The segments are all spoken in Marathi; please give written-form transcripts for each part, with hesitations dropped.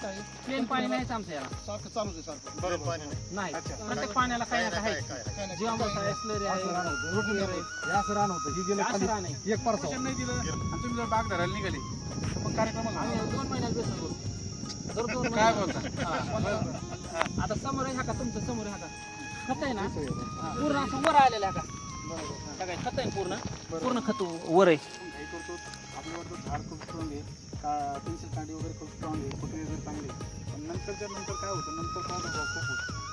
काय प्लेन पाणी नाहीच आमचं याला. सारखं चालूच आहे सारखं. बरोबर पाणी नाही अच्छा. प्रत्येक पाण्याला काही ना काही काय नाही. जीवामृत आहे, स्लरी आहे, रोटून आहे. हे असं रान होतं, ही गेलं असं खाली रान आहे. एक परसा पोषण नाही दिलं आणि तुम्ही जर बाग धरायला निघाले तर मग कार्यक्रम आम्ही 2 महिन्यात बेसन करतो. दर 2 काय महिन्यात. बोलता हा. आता समोर आहे हा का तुमचं समोर आहे हा का खत आहे ना पूर्ण असं वर आलेलं आहे का काय खत आहे पूर्ण पूर्ण खत वर आहे. आपण घाई करतो आपल्यावर झाड खूप स्ट्रॉंग आहे का पेन्सिल कांडी वगैरे खूप स्ट्रॉंग आहे फुटवे वगैरे चांगले पण नंतरच्या नंतर काय होतं नंतर काय होतं खूप होतं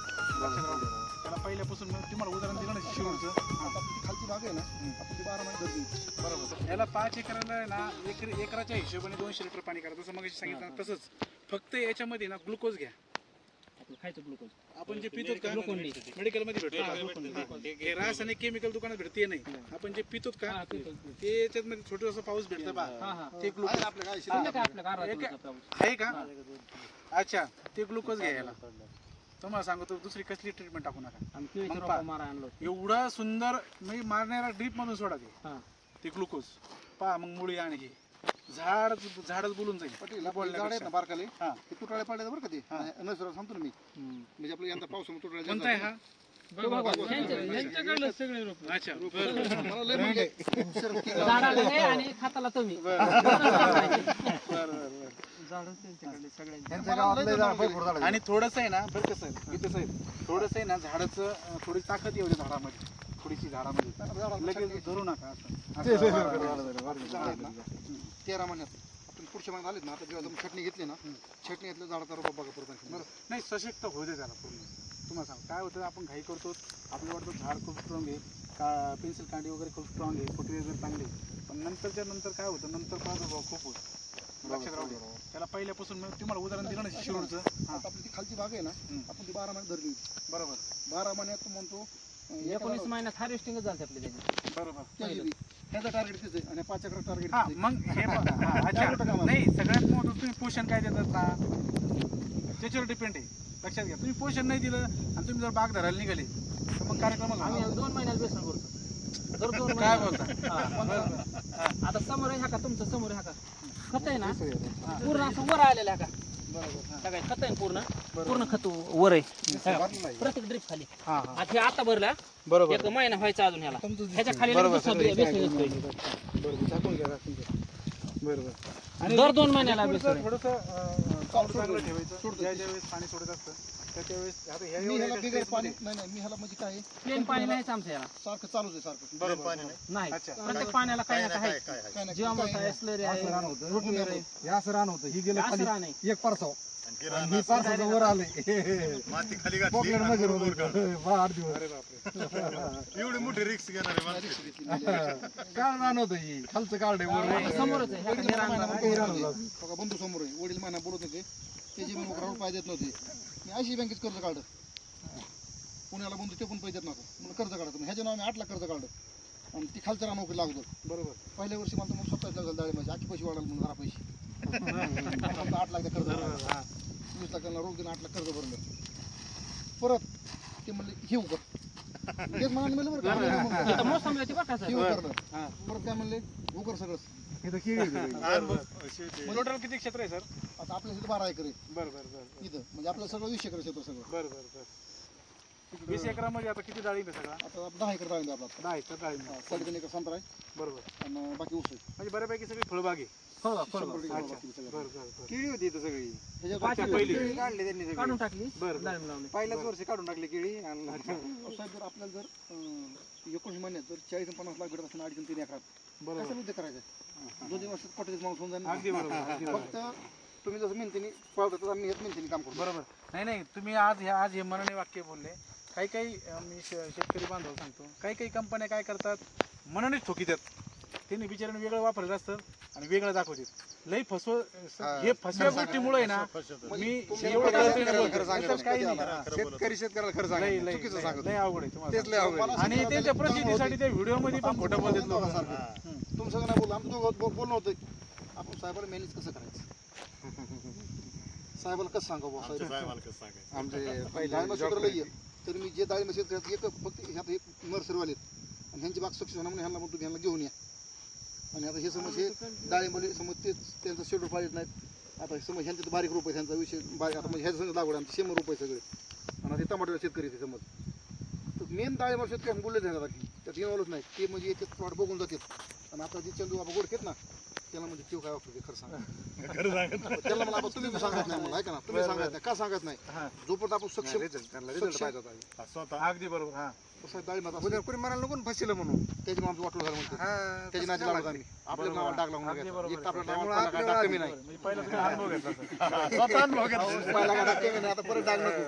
लक्षात राहू द्या. त्याला पहिल्यापासून मी तुम्हाला उदाहरण दिलं ना शिवचं आता आपली ती खालची बाग आहे ना आपण ती 12 महिने धरली. बरोबर याला 5 एकराला आहे ना एकराच्या हिशोबाने 200 लिटर पाणी करा जसं मग सांगितलं ना तसंच फक्त याच्यामध्ये ना ग्लुकोज घ्या आपलं खायचं ग्लुकोज आपण जे पितो का ग्लुकोन-डी. मेडिकलमध्ये भेटतो हे रासायनिक केमिकल दुकानात भेटते नाही आपण जे पितो का हा, पितो. ते याच्यात छोटं पाऊस भेटतं बा हा हा ते ग्लुकोज आपल्या काय तुमचं काय आपलं काय एक- राहतं पाऊस? आहे का अच्छा ते ग्लुकोज घ्यायला तुम्हाला सांगतो दुसरी कसली ट्रीटमेंट टाकू नका आम्ही केळीचं मग रोपं पा. मारा आणलो. एवढा सुंदर म्हणजे मारणारा ड्रीप मधून सोडा ते हा. ते ग्लुकोज पहा मग मुळी आणि हे झाडच बोलून जाईल पटेल आपले झाड आहेत ना बारकाले हा. ते तुटाळे पडले बरं का ते हा. नसर सांगतो ना मी म्हणजे आपलं यंदा पावसामुळे तुटाळे कोणता आहे हा तो भगवान. यांच्याकडलं सगळे रोपं. अच्छा बरं मला लय म्हणजे हुशार की झाडाला नाही आणि खाताला तुम्ही झाडच त्यांच्याकडले सगळ्यांचे. त्यांच्या गावातले झाड भरपूर झाड आणि थोडंसं आहे ना बरं कसं आहे इथं साहेब थोडंसं आहे ना झाडाचं थोडी ताकद येऊ दे झाडामध्ये थोडीशी झाडामध्ये लगेच धरू नका असं झाड आहेत ना 13 महिन्यात आपण पुढच्या महिन्यात आलेत ना आता जेव्हा आपण छटणी घेतली ना छटणी घेतलं झाडाचा रोप बघा परत आणखी. बरं नाही सशक्त होऊ दे त्याला पूर्ण तुम्हाला सांग काय होतं आपण घाई करतो आपल्याला वाटतं झाड खूप स्ट्रॉंग आहे का पेन्सिल कांडी वगैरे खूप स्ट्रॉंग आहे फुटवे वगैरे चांगले पण नंतरच्या नंतर काय होतं नंतर प्रादुर्भाव खूप होतो लक्षात राहू द्या. त्याला पहिल्यापासून मी तुम्हाला उदाहरण दिलं ना शिवचं हां आता आपली ती खालची बाग आहे ना आपण ती 12 महिने धरली बरोबर 12 महिन्यात तो म्हणतो 19 महिन्यात हार्वेस्टिंगच झालं आपली त्याची. बरोबर त्याचं टार्गेट तिथे आणि 5 एकर टार्गेट हा मग हे अच्छा नाही सगळ्यात मोठं तुम्ही पोषण काय देतात ना त्याच्यावर डिपेंड आहे लक्षात घ्या तुम्ही पोषण नाही दिलं आणि तुम्ही जर बाग धरायला निघाले तर मग कार्यक्रम आम्ही 2 महिन्यात बेसन करतो. दर 2 काय महिन्यात. बोलता हा. आता समोर आहे हा का तुमचं समोर आहे हा का खत आहे ना पूर्ण असं वर आलेलं आहे का काय खत आहे पूर्ण पूर्ण खत वर आहे प्रत्येक ड्रिप खाली हां हां आता हे आता भरला बरोबर एक महिना व्हायचा अजून ह्याला ह्याच्या खाली बरोबर. लगेच दुसरं बेसन येतोय. बरोबर टाकून घ्या बरोबर आणि दर 2 महिन्याला थोडंसं बेसन. थोडंसं चांगलं ठेवायचं ज्या वेळेस पाणी सोडत असतं त्या वेळेस आता ह्या मी ह्याला एवढ्या बिगर पाणी स्पेसमध्ये- नाही मी ह्याला म्हणजे काय प्लेन पाणी नाहीच आमचं याला. सारखं चालूच आहे सारखं बरोबर पाणी नाही नाही अच्छा. प्रत्येक पाण्याला काही ना काही काय आहे काय नाही जीवामृत आहे, स्लरी आहे, असं रान होतं. रोटून आहे. हे असं रान होतं, ही गेलं असं खाली रान आहे. एक परसा आणखी आणि रान ही असं परसाचं वर आले माती खाली घातली पॉकेट आणि मध्ये वर काढलं. 8 दिवस अरे बापरे एवढी मोठी रिक्स घेणारे माणसं काळ रान होतं ही खालचं काढ वर समोरच आहे ह्या का हे रान बघा. बघा बंधू समोर आहे वडील महिना बोलत होते त्याची मी मोकरावर पाय देत नव्हते मी अशी बँकेत कर्ज काढलं पुण्याला बंधू ते पण पैसे देत नव्हतं मला कर्ज काढायचं ह्याच्या नावाने 8 लाख कर्ज काढलं आणि ती खालच्या रानोकरी लागतो बरोबर पहिल्या वर्षी मला मग 27 लाख डाळी माझी आखी पैसे वाढायला म्हणून घरा पैसे 8 लाख कर्ज भरलं. 20 लाख त्यांना रोख देऊन 8 लाख कर्ज भरलं परत ते म्हणले हे उकर तेच म्हणाले म्हणलं बरं का इथं मोसंबी होती बरं का हे सर. उकरलं परत काय म्हणले उकर सगळं इथं केळी होती. अनुभव शेती टोटल किती क्षेत्र आहे सर आता आपल्या इथं 12 एकर आहे बरं बरं बरं इथं म्हणजे आपलं सगळं 20 एकर क्षेत्र सगळं बरं बरं बरं 20 एकरामध्ये आता किती डाळिंब आहे सगळा आता 10 एकर डाळिंब आहे आपला 10 एकर डाळिंब 3.5 एकर संत्रा आहे बरोबर आणि बाकी ऊस आहे म्हणजे बऱ्यापैकी सगळी फळबाग आहे फळबाग, फळबाग. 100% अच्छा. बाकी सगळं. बरं बरं बरं केळी होती इथं सगळी ह्याच्यात अच्छा, पहिली. काढली त्यांनी सगळी. काढून टाकली बरं. डाळिंब लावले. पहिल्याच वर्षी काढून टाकली केळी आणि साहेब जर आपल्याला जर 19 महिन्यात जर 40 आणि 50 लाख भेटत असताना 2.5 3 एकरात बरोबर कसं उद्योग करायचं 2 वर्षात कोटीच माणूस होऊन जाईल अगदी ना. बरोबर अगदी बरोबर. फक्त तुम्ही जसं मेहनतीने पाळता तसं आम्ही हेच मेहनतीने काम करतो बरोबर नाही नाही तुम्ही आज हे मनने वाक्य बोलले काही काही मी शेतकरी बांधव सांगतो काही काही कंपन्या काय करतात मनानेच ठोकीतात त्यांनी बिचाऱ्याने वेगळं वापरलं असतं आणि वेगळं दाखवतात लई हे फसव्या गोष्टीमुळे आहे ना मी एवढं कळतंय ना बोलतोय. नंतर काही नाही शेतकरी शेतकऱ्याला खरं लई सांगितलं लई चुकीचं लई- सांगत लई अवघड आहे तुम्हाला तेच लय अवघड आहे. आणि त्यांच्या प्रसिद्धीसाठी त्या व्हिडिओ मध्ये पण खोटं बोलतात लोक तुमचं सगळं नाही बोललं आमचं दोघं बोलणं होतं आपण साहेबाला मॅनेज कसं करायचं साहेबाला कसं सांगा बुवा आमच्या साहेब साहेबाला कसं सांगायचं आमचे डाळिंब पहिले क्षेत्राला ये तर मी जे डाळिंब शेतकऱ्यात एक फक्त ह्यात एक नर्सरीवाले आणि ह्यांची बाग सक्सेस होणार म्हणून ह्यांना म्हणतो ह्यांना घेऊन या आणि आता हे समज हे डाळिंबले समज तेच त्यांचं शेड्यूल पाहिजे नाहीत आता समज ह्यांचे तर बारीक रोप आहे ह्यांचा विषय आता म्हणजे ह्याचं संग लागवड आमची 100 रुपये सगळे आणि ते टमाटर शेतकरी ते समज तर मेन डाळिंबार शेतकरी बोलले नाही त्यात इन्व्हॉल्वच नाही ते म्हणजे येते प्लॉट बघून जातात आणि आता जे चंदू बाबा गोडकेत ना त्याला म्हणजे ते काय वापरते खरं सांगा त्याला मला तुम्ही सांगत नाही मला ऐका ना तुम्ही सांगत नाही का सांगत नाही जोपर्यंत आपण सक्षम रिझल्ट पाहिजे होता. स्वतः अगदी बरोबर हा कसं डाळिंबात उद्या कोणी म्हणायला नको ना फसिलं म्हणून त्याच्यामुळे आमचं वाटलं झालं म्हणतो हा, त्याची तसं नादी करावं लावत लागतं. आम्ही आपल्या नावाला डाग लावून अगदी बरोबर एक तर आपल्या त्यामुळे नावाला आपल्याला डाग कमी नाही म्हणजे पहिला तुम्ही अनुभव घेतला सर. स्वतः अनुभव घेतला. पहिला डाग कमी नाही आता परत डाग नको